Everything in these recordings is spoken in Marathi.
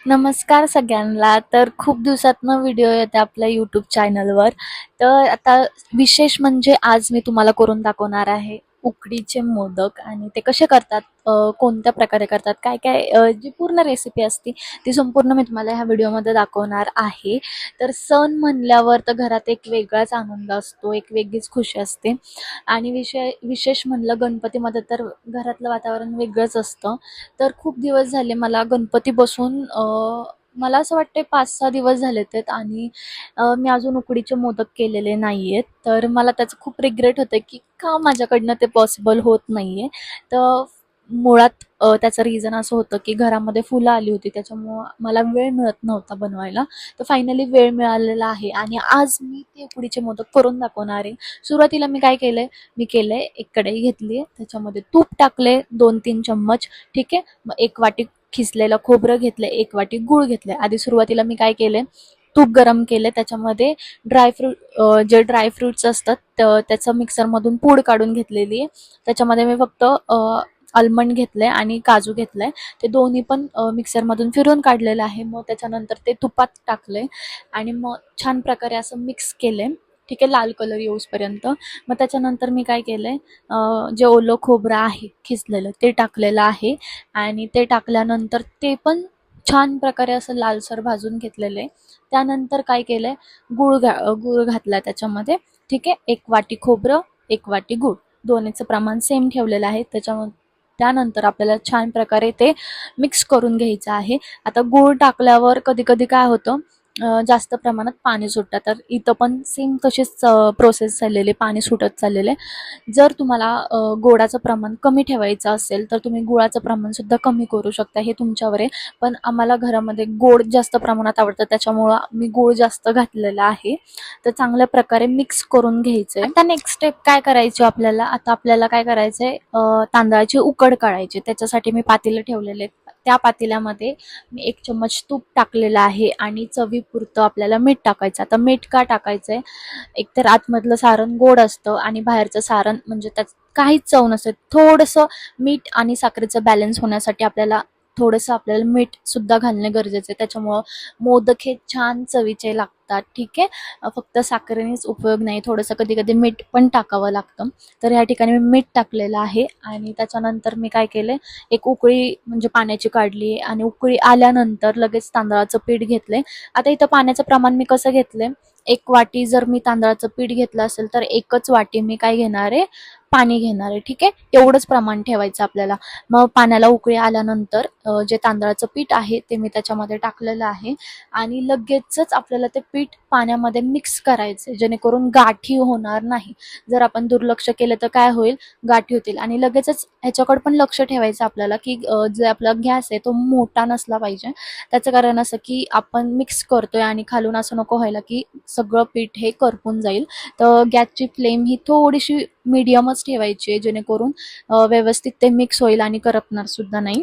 नमस्कार सगळ्यांना. तर खूप दिवसातनं व्हिडिओ येते आपल्या यूट्यूब चॅनलवर. तर आता विशेष म्हणजे आज मी तुम्हाला करून दाखवणार आहे उकडीचे मोदक आणि ते कसे करतात, कोणत्या प्रकारे करतात, काय काय जी पूर्ण रेसिपी असते ती संपूर्ण मी तुम्हाला ह्या व्हिडिओमध्ये दाखवणार आहे. तर सण म्हणल्यावर तर घरात एक वेगळाच आनंद असतो, एक वेगळीच खुशी असते. आणि विशेष म्हणलं गणपतीमध्ये तर घरातलं वातावरण वेगळंच असतं. तर खूप दिवस झाले मला गणपती बसून, मला असं वाटते 5-6 दिवस झालेत आहेत आणि मी अजून उकडीचे मोदक केलेले नाही आहेत. तर मला त्याचं खूप रिग्रेट होतं की का माझ्याकडनं ते पॉसिबल होत नाही आहे. तर मुळात त्याचं रिझन असं होतं की घरामध्ये फुलं आली होती, त्याच्यामुळं मला वेळ मिळत नव्हता बनवायला. तर फायनली वेळ मिळालेला आहे आणि आज मी ते उकडीचे मोदक करून दाखवणार आहे. सुरुवातीला मी काय केलं मी केलं एक कढई घेतली आहे, त्याच्यामध्ये तूप टाकले 2-3 चम्मच. ठीक आहे. मग 1 वाटी खिसलेलं खोबरं घेतलं, 1 वाटी गूळ घेतलं. आधी सुरुवातीला मी काय केलं, तूप गरम केलं, त्याच्यामध्ये जे ड्रायफ्रुट्स असतात त्याचं मिक्सरमधून पूड काढून घेतलेली आहे. त्याच्यामध्ये मी फक्त आल्मंड घेतले आणि काजू घेतले. ते दोन्ही पण मिक्सरमधून फिरवून काढलेलं आहे. मग त्याच्यानंतर ते तुपात टाकले आणि मग छान प्रकारे असं मिक्स केले. ठीक आहे, लाल कलर येऊसपर्यंत. मग त्याच्यानंतर मी काय केलंय, जे ओलं खोबरं आहे खिसलेलं ते टाकलेलं आहे आणि ते टाकल्यानंतर ते पण छान प्रकारे असं लालसर भाजून घेतलेलं आहे. त्यानंतर काय केलंय, गूळ घातला त्याच्यामध्ये. ठीक आहे, 1 वाटी खोबरं, 1 वाटी गूळ, दोन्हीचं प्रमाण सेम ठेवलेलं आहे. त्यानंतर आपल्याला छान प्रकारे ते मिक्स करून घ्यायचं आहे. आता गूळ टाकल्यावर कधी कधी काय होतं, जास्त प्रमाणात पाणी सुटतं. तर इथं पण सेम तशीच प्रोसेस झालेली, पाणी सुटत चाललेले. जर तुम्हाला गोडाचं प्रमाण कमी ठेवायचं असेल तर तुम्ही गुळाचं प्रमाण सुद्धा कमी करू शकता, हे तुमच्यावर आहे. पण आम्हाला घरामध्ये गोड जास्त प्रमाणात आवडतं, त्याच्यामुळं मी गूळ जास्त घातलेला आहे. तर चांगल्या प्रकारे मिक्स करून घ्यायचंय. आता नेक्स्ट स्टेप काय करायची आपल्याला, आता आपल्याला काय करायचंय, तांदळाची उकड काढायची. त्याच्यासाठी मी पातेलं ठेवलेले आहेत. त्या पातेल्यामध्ये मी 1 चम्मच तूप टाकलेलं आहे आणि चवीपुरतं आपल्याला मीठ टाकायचं. आता मीठ का टाकायचंय, एकतर आतमधलं सारण गोड असतं आणि बाहेरचं सारण म्हणजे त्यात काहीच चव नसते. थोडंसं मीठ आणि साखरेचं बॅलन्स होण्यासाठी आपल्याला मीठ सुद्धा घालणे गरजेचे आहे. त्याच्यामुळं मोदक हे छान चवीचे लागतात. ठीक आहे. फक्त साखरेनेच उपयोग नाही, थोडंसं कधी कधी मीठ पण टाकावं लागतं. तर या ठिकाणी मी मीठ टाकलेलं आहे आणि त्याच्यानंतर मी काय केलं, एक उकळी म्हणजे पाण्याची काढली आणि उकळी आल्यानंतर लगेच तांदळाचं पीठ घेतलंय. आता इथं पाण्याचं प्रमाण मी कसं घेतलंय, 1 वाटी जर मी तांदळाचं पीठ घेतलं असेल तर 1च वाटी मी काय घेणार आहे, पाणी घेणार आहे. ठीक आहे, एवढंच प्रमाण ठेवायचं आपल्याला. मग पाण्याला उकळी आल्यानंतर जे तांदळाचं पीठ आहे ते मी त्याच्यामध्ये टाकलेलं आहे आणि लगेचच आपल्याला ते पीठ पाण्यामध्ये मिक्स करायचं, जेणेकरून गाठी होणार नाही. जर आपण दुर्लक्ष केलं तर काय होईल, गाठी होतील. आणि लगेचच ह्याच्याकडे पण लक्ष ठेवायचं आपल्याला की जे आपला गॅस आहे तो मोठा नसला पाहिजे. त्याचं कारण असं की आपण मिक्स करतोय आणि खालून असं नको व्हायला की सगळं पीठ हे करपून जाईल. तर गॅसची फ्लेम ही थोडीशी मीडियमच ठेवायची आहे, जेणेकरून व्यवस्थित ते मिक्स होईल आणि करपणार सुद्धा नाही.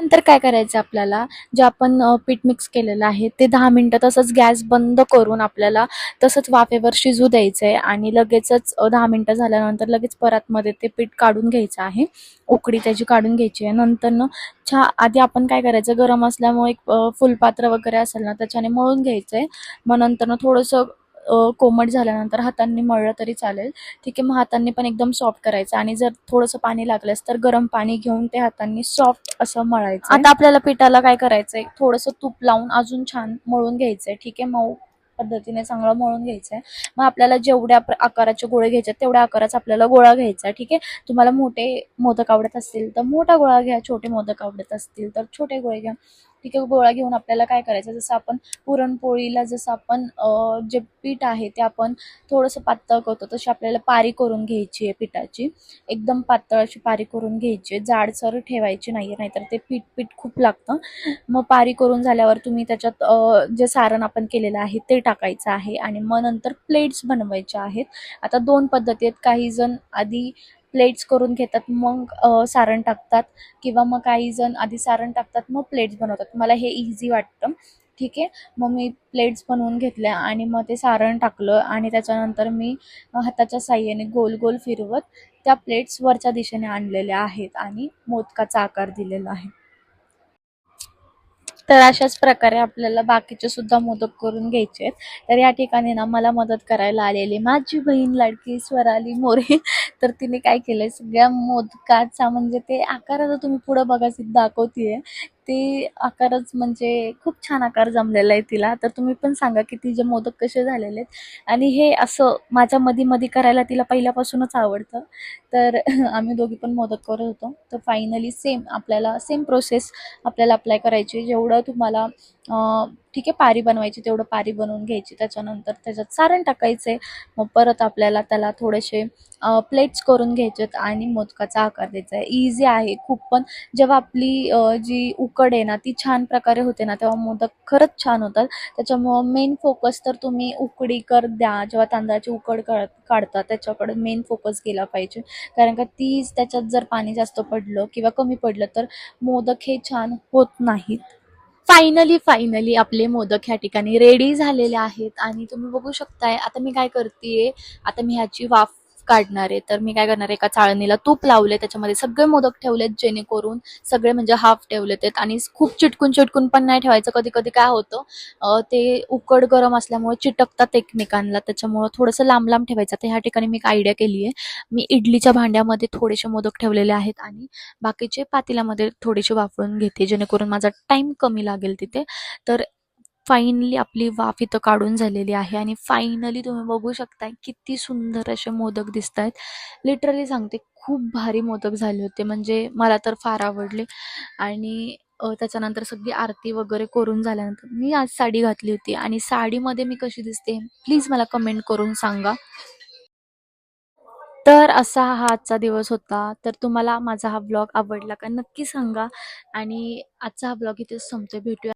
नंतर काय करायचं आपल्याला, जे आपण पीठ मिक्स केलेलं आहे ते 10 मिनिटं तसंच गॅस बंद करून आपल्याला तसंच वाफेवर शिजू द्यायचं आहे आणि लगेचच 10 मिनिटं झाल्यानंतर लगेच परातमध्ये ते पीठ काढून घ्यायचं आहे. उकडी त्याची काढून घ्यायची आहे. नंतर आधी आपण काय करायचं, गरम असल्यामुळे एक फुलपात्र वगैरे असेल ना त्याच्याने मळून घ्यायचं आहे. मग नंतर थोडंसं कोमट झाल्यानंतर हातांनी मळलं तरी चालेल. ठीक आहे, मग हातांनी पण एकदम सॉफ्ट करायचं आणि जर थोडंसं पाणी लागलंस तर गरम पाणी घेऊन ते हातांनी सॉफ्ट असं मळायचं. आता आपल्याला पिठाला काय करायचंय, थोडंसं तूप लावून अजून छान मळून घ्यायचंय. ठीक आहे, मऊ पद्धतीने चांगलं मळून घ्यायचंय. मग आपल्याला जेवढ्या आकाराचे गोळे घ्यायचे तेवढ्या आकाराचा आपल्याला गोळा घ्यायचा. ठीक आहे, तुम्हाला मोठे मोदक आवडत असतील तर मोठा गोळा घ्या, छोटे मोदक आवडत असतील तर छोटे गोळे घ्या. ठीक आहे, गोळा घेऊन आपल्याला काय करायचं, जसं आपण पुरणपोळीला जसं आपण जे पीठ आहे ते आपण थोडंसं पातळ करतो तशी आपल्याला पारी करून घ्यायची आहे पिठाची. एकदम पातळ अशी पारी करून घ्यायची आहे, जाडसर ठेवायची नाही, नाहीतर ते पीठ पीठ खूप लागतं. मग पारी करून झाल्यावर तुम्ही त्याच्यात जे सारण आपण केलेलं आहे ते टाकायचं आहे आणि मग नंतर प्लेट्स बनवायच्या आहेत. आता 2 पद्धती आहेत, काही जण आधी प्लेट्स करून घेतात मग सारण टाकतात, किंवा मग काही जण आधी सारण टाकतात मग प्लेट्स बनवतात. मला हे इझी वाटतं. ठीक आहे, मग मी प्लेट्स बनवून घेतल्या आणि मग ते सारण टाकलं आणि त्याच्यानंतर मी हाताच्या साहाय्याने गोल गोल फिरवत त्या प्लेट्स वरच्या दिशेने आणलेल्या आहेत आणि मोदकाचा आकार दिलेला आहे. तर अशाच प्रकारे आपल्याला बाकीचे सुद्धा मोदक करून घ्यायचे आहेत. तर या ठिकाणी ना मला मदत करायला आलेली माझी बहीण लाडकी स्वराली मोरे. तर तिने काय केलंय, सगळ्या मोदकाचा म्हणजे ते आकार आता तुम्ही पुढं बघा दाखवतीये. ते आकारच म्हणजे खूप छान आकार जमलेला आहे तिला. तर तुम्ही पण सांगा की तिचे मोदक कसे झालेले आहेत. आणि हे असं माझ्या मधी मधी करायला तिला पहिल्यापासूनच आवडतं. तर आम्ही दोघी पण मोदक करत होतो. तर फायनली सेम आपल्याला सेम प्रोसेस आपल्याला अप्लाय करायची. जेवढं तुम्हाला ठीक आहे पारी बनवायची तेवढं पारी बनवून घ्यायची. त्याच्यानंतर त्याच्यात सारण टाकायचे. मग परत आपल्याला त्याला थोडेसे प्लेट्स करून घ्यायचेत आणि मोदकाचा आकार द्यायचा आहे. इझी आहे खूप. पण जेव्हा आपली जी उकड आहे ना ती छान प्रकारे होते ना, तेव्हा मोदक खरंच छान होतात. त्याच्यामुळं मेन फोकस तर तुम्ही उकडीकर द्या. जेव्हा तांदळाची उकड काढता त्याच्याकडे मेन फोकस केला पाहिजे. कारण का तीच त्याच्यात जर पाणी जास्त पडलं किंवा कमी पडलं तर मोदक हे छान होत नाहीत. फायनली आपले मोदक ह्या ठिकाणी रेडी झालेले आहेत आणि तुम्ही बघू शकताय. आता मी काय करतेय, आता मी ह्याची वाफ काढणार आहे. तर मी काय करणार आहे, एका चाळणीला तूप लावले, त्याच्यामध्ये सगळे मोदक ठेवलेत, जेणेकरून सगळे म्हणजे हाफ ठेवलेत आणि खूप चिटकून चिटकून पण नाही ठेवायचं. कधी कधी काय होतं, ते उकड गरम असल्यामुळे चिटकतात एकमेकांना. त्याच्यामुळे थोडंसं लांब लांब ठेवायचं. तर ह्या ठिकाणी मी एक आयडिया केली आहे. मी इडलीच्या भांड्यामध्ये थोडेसे मोदक ठेवलेले आहेत आणि बाकीचे पातेल्यामध्ये थोडेसे वाफळून घेते, जेणेकरून माझा टाइम कमी लागेल तिथे. तर फायनली आपली वाफ इथं काढून झालेली आहे आणि फायनली तुम्ही बघू शकताय किती सुंदर असे मोदक दिसत आहेत. लिटरली सांगते, खूप भारी मोदक झाले होते. म्हणजे मला तर फार आवडले. आणि त्याच्यानंतर सगळी आरती वगैरे करून झाल्यानंतर मी आज साडी घातली होती आणि साडीमध्ये मी कशी दिसते प्लीज मला कमेंट करून सांगा. तर असा हा आजचा दिवस होता. तर तुम्हाला माझा हा ब्लॉग आवडला का नक्की सांगा. आणि आजचा हा ब्लॉग इथेच संपतोय. भेटूया